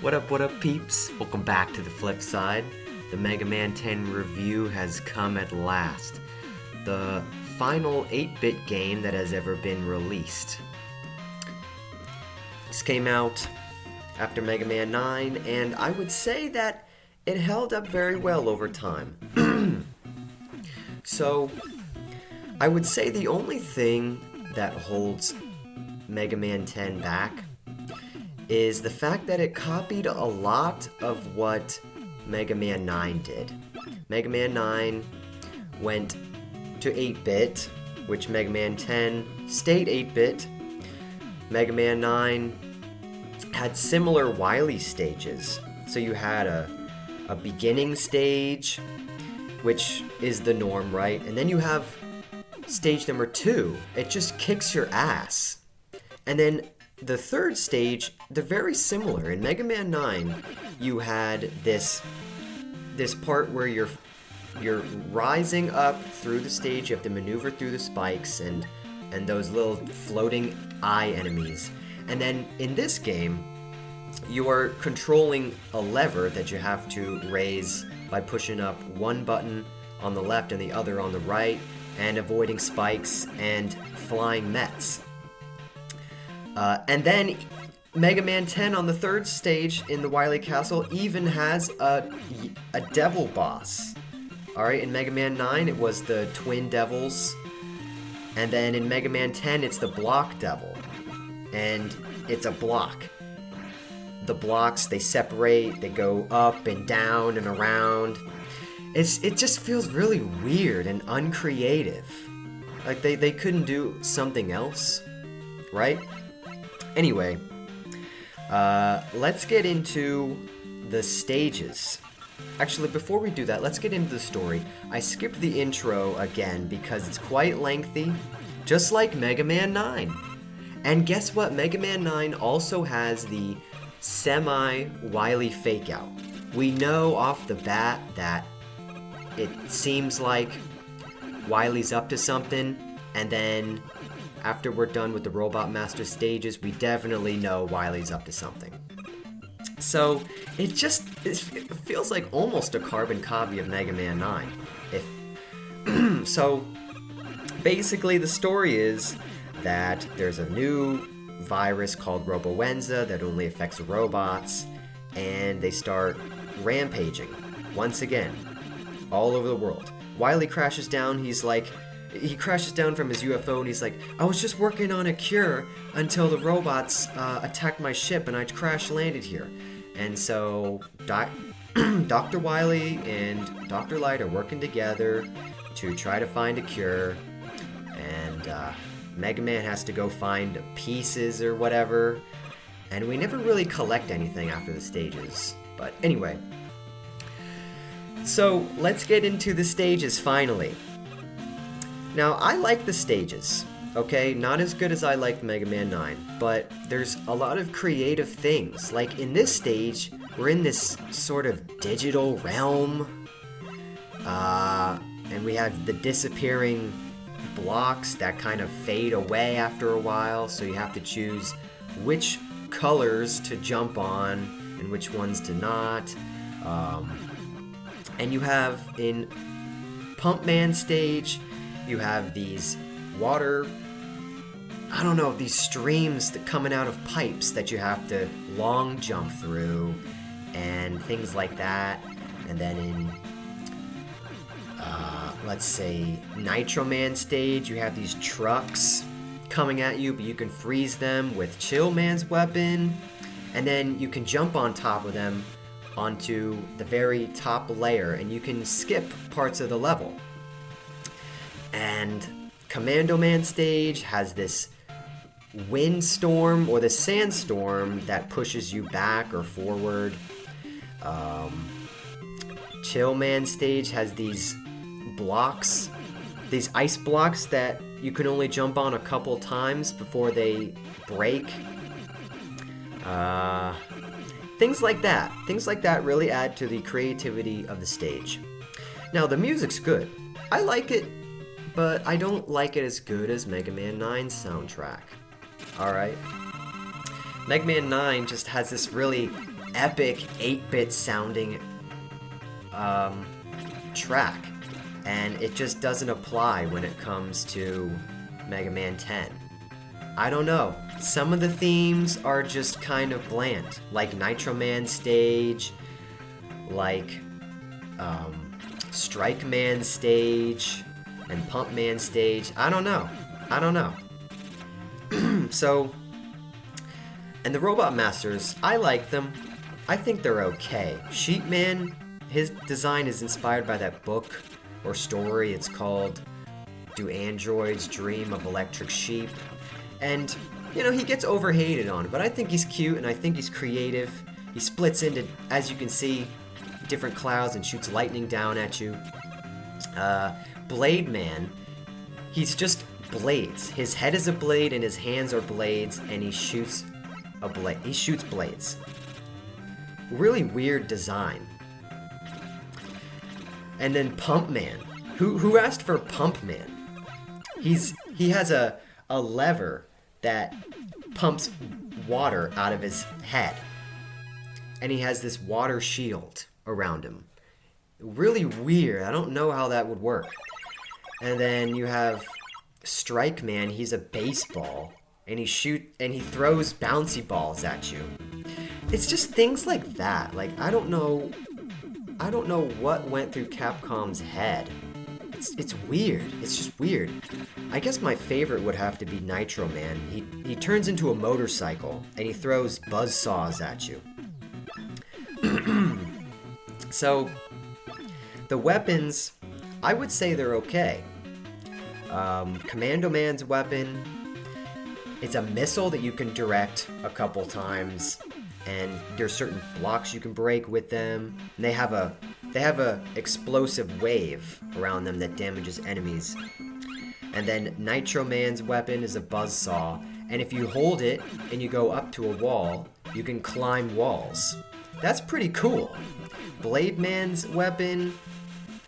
What up, peeps? Welcome back to the flip side. The Mega Man 10 review has come at last. The final 8-bit game that has ever been released. This came out after Mega Man 9, and I would say that it held up very well over time. So, I would say the only thing that holds Mega Man 10 back is the fact that it copied a lot of what Mega Man 9 did. Mega Man 9 went to 8-bit, which Mega Man 10 stayed 8-bit. Mega Man 9 had similar Wily stages. So you had a beginning stage, which is the norm, right? And then you have stage number 2. It just kicks your ass. And then the third stage, they're very similar. In Mega Man 9, you had this part where you're rising up through the stage. You have to maneuver through the spikes and those little floating eye enemies. And then in this game, you are controlling a lever that you have to raise by pushing up one button on the left and the other on the right, and avoiding spikes and flying Mets. And then Mega Man 10 on the third stage in the Wily Castle even has a devil boss. Alright, in Mega Man 9 it was the Twin Devils, and then in Mega Man 10 it's the Block Devil. And it's a block. The blocks, they separate, they go up and down and around. It just feels really weird and uncreative. Like they couldn't do something else, right? Anyway, let's get into the stages. Actually, before we do that, let's get into the story. I skipped the intro again because it's quite lengthy, just like Mega Man 9. And guess what? Mega Man 9 also has the semi-Wily fake-out. We know off the bat that it seems like Wily's up to something, and then after we're done with the Robot Master stages, we definitely know Wily's up to something. So, it feels like almost a carbon copy of Mega Man 9. So, basically the story is that there's a new virus called Robowenza that only affects robots, and they start rampaging once again all over the world. Wily crashes down. He crashes down from his UFO and he's like, I was just working on a cure until the robots attacked my ship and I crash landed here. And so Dr. Wily and Dr. Light are working together to try to find a cure, and Mega Man has to go find pieces or whatever, and we never really collect anything after the stages. But anyway, so let's get into the stages finally. Now, I like the stages, okay? Not as good as I liked Mega Man 9, but there's a lot of creative things. Like in this stage, we're in this sort of digital realm, and we have the disappearing blocks that kind of fade away after a while, so you have to choose which colors to jump on and which ones to not. And you have in Pump Man stage, you have these water, these streams that coming out of pipes that you have to long jump through and things like that. And then in let's say Nitro Man stage, you have these trucks coming at you, but you can freeze them with Chill Man's weapon, and then you can jump on top of them onto the very top layer, and you can skip parts of the level. And Commando Man stage has this windstorm or the sandstorm that pushes you back or forward. Chill Man stage has these blocks, these ice blocks that you can only jump on a couple times before they break. Things like that really add to the creativity of the stage. Now, the music's good. I like it, but I don't like it as good as Mega Man 9's soundtrack. Alright? Mega Man 9 just has this really epic 8-bit sounding track, and it just doesn't apply when it comes to Mega Man 10. I don't know. Some of the themes are just kind of bland, like Nitro Man stage, like Strike Man stage, and Pump Man stage. I don't know. So, and the Robot Masters, I like them. I think they're okay. Sheep Man, his design is inspired by that book or story. It's called Do Androids Dream of Electric Sheep? And, you know, he gets overhated on it, but I think he's cute and I think he's creative. He splits into, as you can see, different clouds and shoots lightning down at you. Blade Man, he's just blades. His head is a blade and his hands are blades, and he shoots blades. Really weird design. And then Pump Man. Who asked for Pump Man? He has a lever that pumps water out of his head. And he has this water shield around him. Really weird. I don't know how that would work. And then you have Strike Man. He's a baseball, and he throws bouncy balls at you. It's just things like that. Like, I don't know what went through Capcom's head. It's weird. It's just weird. I guess my favorite would have to be Nitro Man. He turns into a motorcycle and he throws buzz saws at you. So the weapons, I would say they're okay. Commando Man's weapon, it's a missile that you can direct a couple times, and there's certain blocks you can break with them. And they have a explosive wave around them that damages enemies. And then Nitro Man's weapon is a buzzsaw, and if you hold it and you go up to a wall, you can climb walls. That's pretty cool. Blade Man's weapon,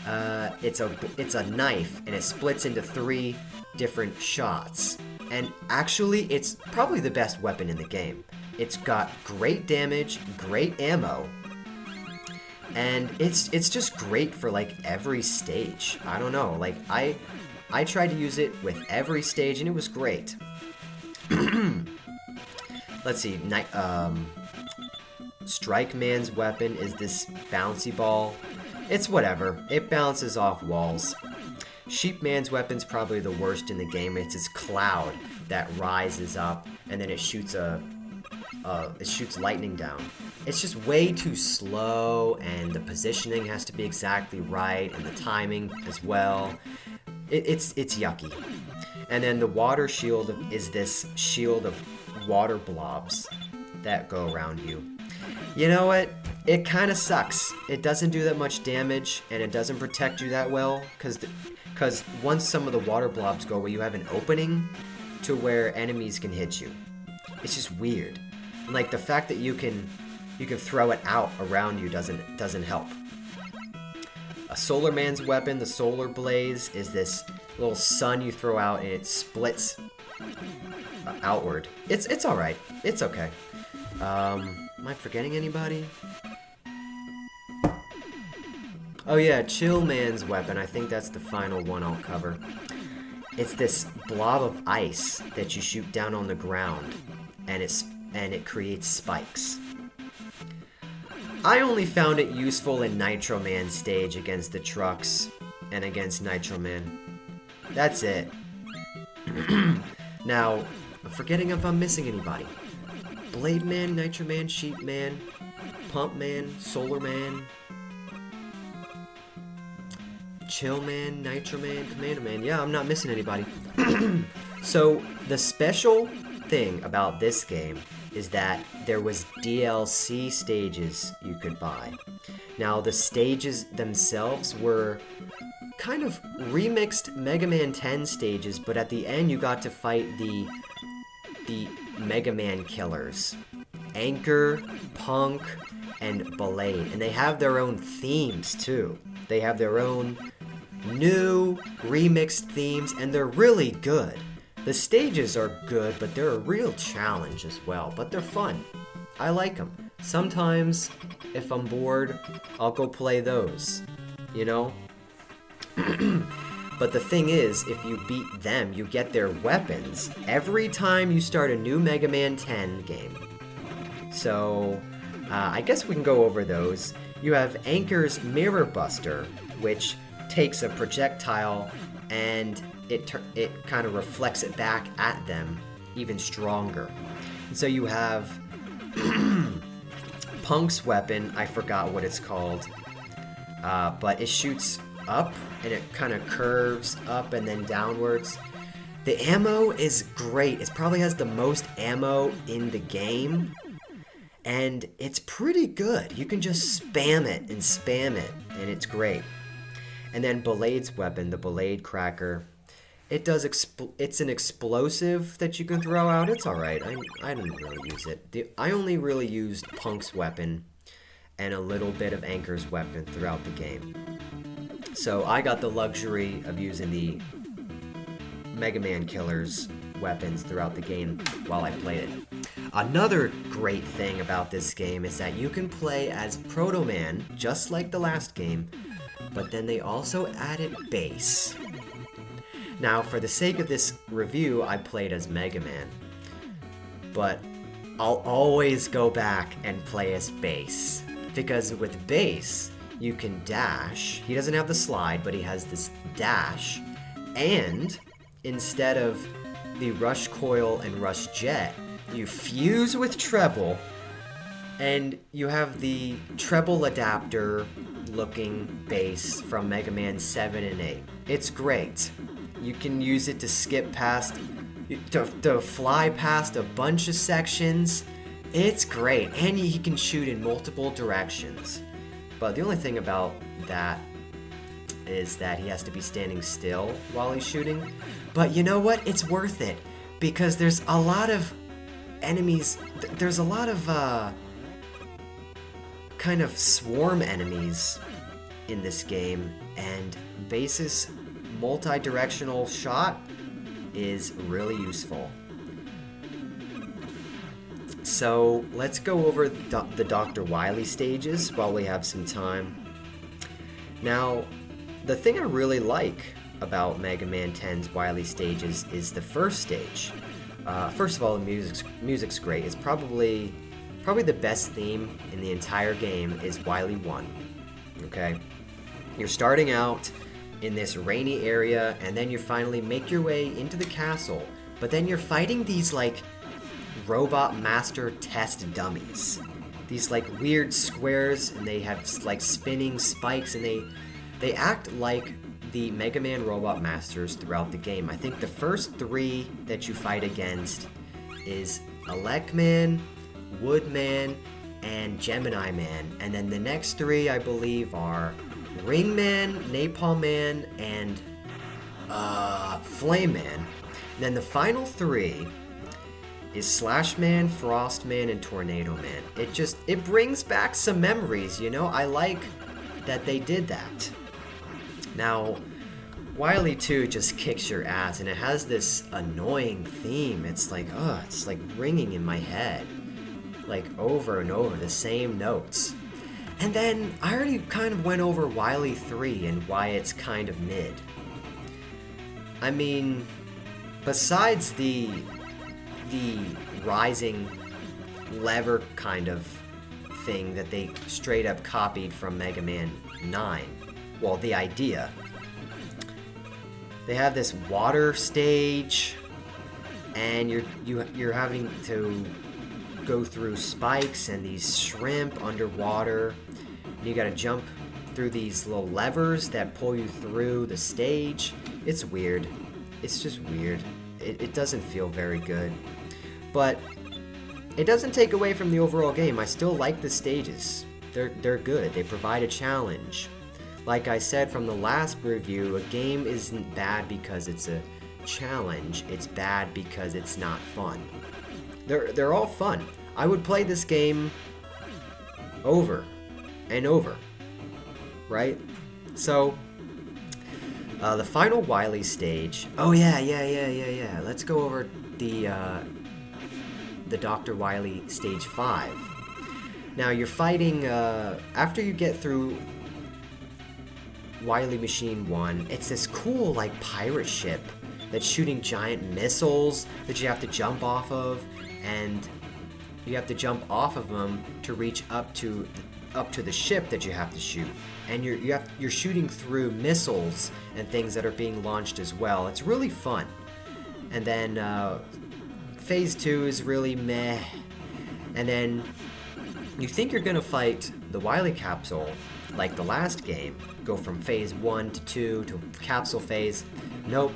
it's a knife, and it splits into 3 different shots. And actually, it's probably the best weapon in the game. It's got great damage, great ammo, and it's just great for like every stage. I don't know, like I tried to use it with every stage and it was great. Let's see, Strike Man's weapon is this bouncy ball. It's whatever, it bounces off walls. Sheep Man's weapon's probably the worst in the game. It's this cloud that rises up and then it shoots lightning down. It's just way too slow, and the positioning has to be exactly right, and the timing as well. It's yucky. And then the water shield is this shield of water blobs that go around you. You know what? It kind of sucks. It doesn't do that much damage, and it doesn't protect you that well, because once some of the water blobs go away, you have an opening to where enemies can hit you. It's just weird. Like, the fact that you can throw it out around you doesn't help. A Solar Man's weapon, the Solar Blaze, is this little sun you throw out and it splits outward. It's all right. It's okay. Am I forgetting anybody? Oh yeah, Chill Man's weapon. I think that's the final one I'll cover. It's this blob of ice that you shoot down on the ground, and it creates spikes. I only found it useful in Nitro Man stage against the trucks and against Nitro Man. That's it. Now, I'm forgetting if I'm missing anybody. Blade Man, Nitro Man, Sheep Man, Pump Man, Solar Man, Chill Man, Nitro Man, Commando Man. Yeah, I'm not missing anybody. So, the special thing about this game is that there was DLC stages you could buy. Now, the stages themselves were kind of remixed Mega Man 10 stages, but at the end you got to fight the Mega Man killers. Anchor, Punk, and Blade. And they have their own themes, too. They have their own new remixed themes, and they're really good. The stages are good, but they're a real challenge as well, but they're fun. I like them. Sometimes, if I'm bored, I'll go play those, you know? But the thing is, if you beat them, you get their weapons every time you start a new Mega Man 10 game. So, I guess we can go over those. You have Anchor's Mirror Buster, which takes a projectile and it kind of reflects it back at them even stronger. And so you have Punk's weapon, I forgot what it's called, but it shoots up and it kind of curves up and then downwards. The ammo is great. It probably has the most ammo in the game, and it's pretty good. You can just spam it, and it's great. And then Belade's weapon, the Belade Cracker, it's an explosive that you can throw out. It's alright. I didn't really use it. I only really used Punk's weapon and a little bit of Anchor's weapon throughout the game. So I got the luxury of using the Mega Man Killer's weapons throughout the game while I played it. Another great thing about this game is that you can play as Proto Man, just like the last game, but then they also added bass. Now, for the sake of this review, I played as Mega Man, but I'll always go back and play as Bass, because with Bass, you can dash. He doesn't have the slide, but he has this dash, and instead of the Rush Coil and Rush Jet, you fuse with treble, and you have the treble adapter looking bass from Mega Man 7 and 8. It's great. You can use it to skip past, to fly past a bunch of sections. It's great, and he can shoot in multiple directions. But the only thing about that is that he has to be standing still while he's shooting. But you know what? It's worth it, because there's a lot of enemies. There's a lot of kind of swarm enemies in this game, and Bass's multi-directional shot is really useful. So let's go over the Dr. Wily stages while we have some time. Now, the thing I really like about Mega Man 10's Wily stages is the first stage. First of all, the music's great. It's probably the best theme in the entire game is Wily 1. Okay? You're starting out in this rainy area, and then you finally make your way into the castle, but then you're fighting these, like, robot master test dummies. These, like, weird squares, and they have, like, spinning spikes, and they act like the Mega Man Robot Masters throughout the game. I think the first three that you fight against is Elecman, Woodman, and Gemini Man, and then the next three, I believe, are Ring Man, Napalm Man, and Flame Man. And then the final three is Slash Man, Frost Man, and Tornado Man. It brings back some memories, you know? I like that they did that. Now, Wily 2 just kicks your ass, and it has this annoying theme. It's like ringing in my head, like over and over, the same notes. And then I already kind of went over Wily 3 and why it's kind of mid. I mean, besides the rising lever kind of thing that they straight up copied from Mega Man 9, well, the idea. They have this water stage, and you're having to go through spikes and these shrimp underwater. And you gotta jump through these little levers that pull you through the stage. It's weird. It's just weird. It doesn't feel very good. But it doesn't take away from the overall game. I still like the stages. They're good. They provide a challenge. Like I said from the last review, a game isn't bad because it's a challenge. It's bad because it's not fun. They're all fun. I would play this game over and over, right? So The final Wily stage. Oh yeah. Let's go over the Dr. Wily stage 5. Now you're fighting after you get through Wily Machine 1. It's this cool like pirate ship that's shooting giant missiles that you have to jump off of, and you have to jump off of them to reach up to the ship that you have to shoot. And you're shooting through missiles and things that are being launched as well. It's really fun. And then phase 2 is really meh. And then you think you're gonna fight the Wily capsule like the last game, go from phase 1 to 2 to capsule phase. Nope.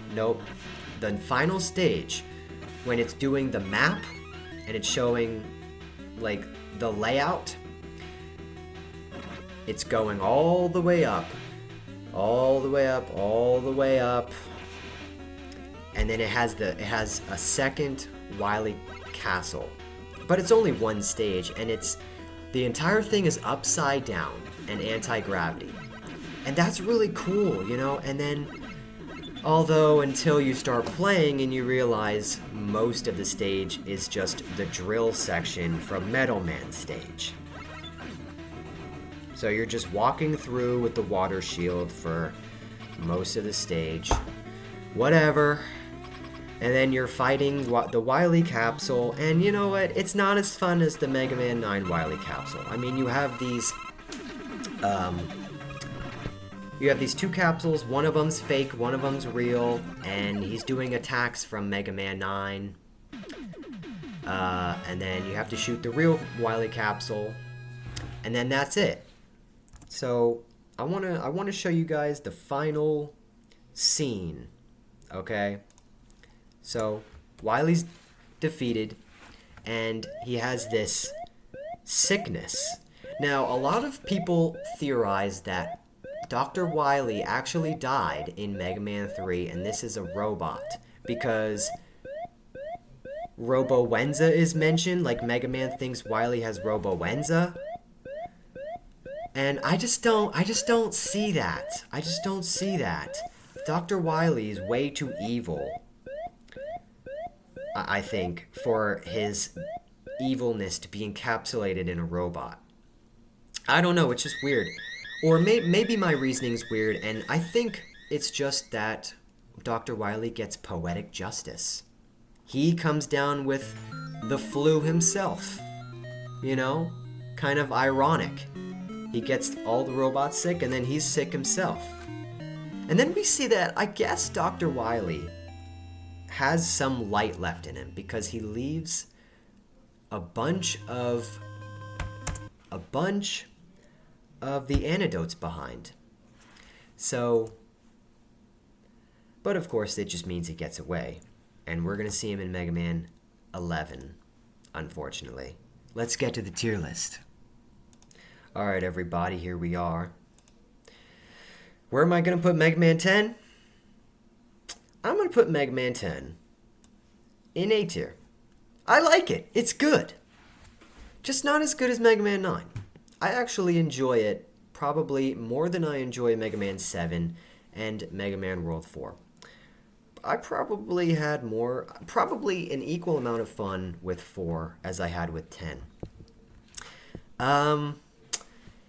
The final stage, when it's doing the map and it's showing like the layout, it's going all the way up, and then it has a second Wily castle, but it's only one stage, and the entire thing is upside down and anti-gravity, and that's really cool, you know. And then, although until you start playing and you realize most of the stage is just the drill section from Metal Man stage. So you're just walking through with the water shield for most of the stage. Whatever. And then you're fighting the Wily capsule, and you know what? It's not as fun as the Mega Man 9 Wily capsule. I mean, you have these two capsules. One of them's fake, one of them's real, and he's doing attacks from Mega Man 9. And then you have to shoot the real Wily capsule, and then that's it. So I wanna show you guys the final scene. Okay. So Wily's defeated, and he has this sickness. Now, a lot of people theorize that Dr. Wily actually died in Mega Man 3, and this is a robot, because Robo-Wenza is mentioned, like Mega Man thinks Wily has Robo-Wenza. And I just don't see that. Dr. Wily is way too evil, I think, for his evilness to be encapsulated in a robot. I don't know, it's just weird. Or maybe my reasoning's weird, and I think it's just that Dr. Wily gets poetic justice. He comes down with the flu himself. You know? Kind of ironic. He gets all the robots sick, and then he's sick himself. And then we see that, I guess, Dr. Wily has some light left in him, because he leaves a bunch of the antidotes behind. So, but of course it just means he gets away, and we're gonna see him in Mega Man 11, unfortunately. Let's get to the tier list. Alright everybody, here we are. Where am I gonna put Mega Man 10? I'm gonna put Mega Man 10 in A tier. I like it. It's good. Just not as good as Mega Man 9. I actually enjoy it probably more than I enjoy Mega Man 7 and Mega Man World 4. I probably had an equal amount of fun with 4 as I had with 10.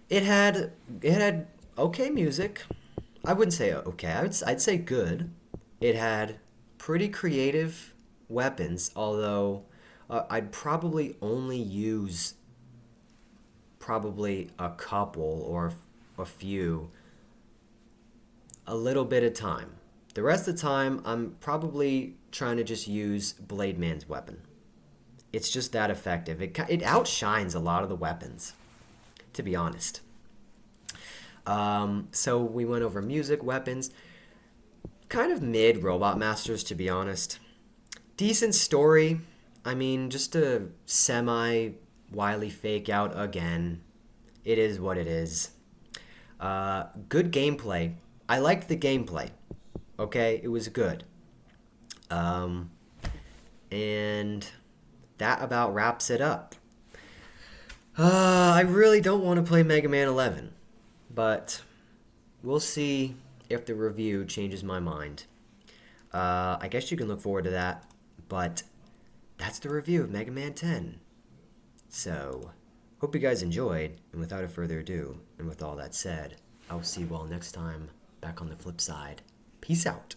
It had okay music. I wouldn't say okay. I'd say good. It had pretty creative weapons, although I'd probably only use a couple or a few a little bit of time. The rest of the time, I'm probably trying to just use Blade Man's weapon. It's just that effective. It outshines a lot of the weapons, to be honest. So we went over music, weapons, kind of mid Robot Masters, to be honest. Decent story. I mean, just a semi-Wily fake out again. It is what it is. Good gameplay. I liked the gameplay. Okay, it was good. And that about wraps it up. I really don't want to play Mega Man 11, but we'll see if the review changes my mind. I guess you can look forward to that, but that's the review of Mega Man 10. So, hope you guys enjoyed, and without further ado, and with all that said, I'll see you all next time back on the flip side. Peace out.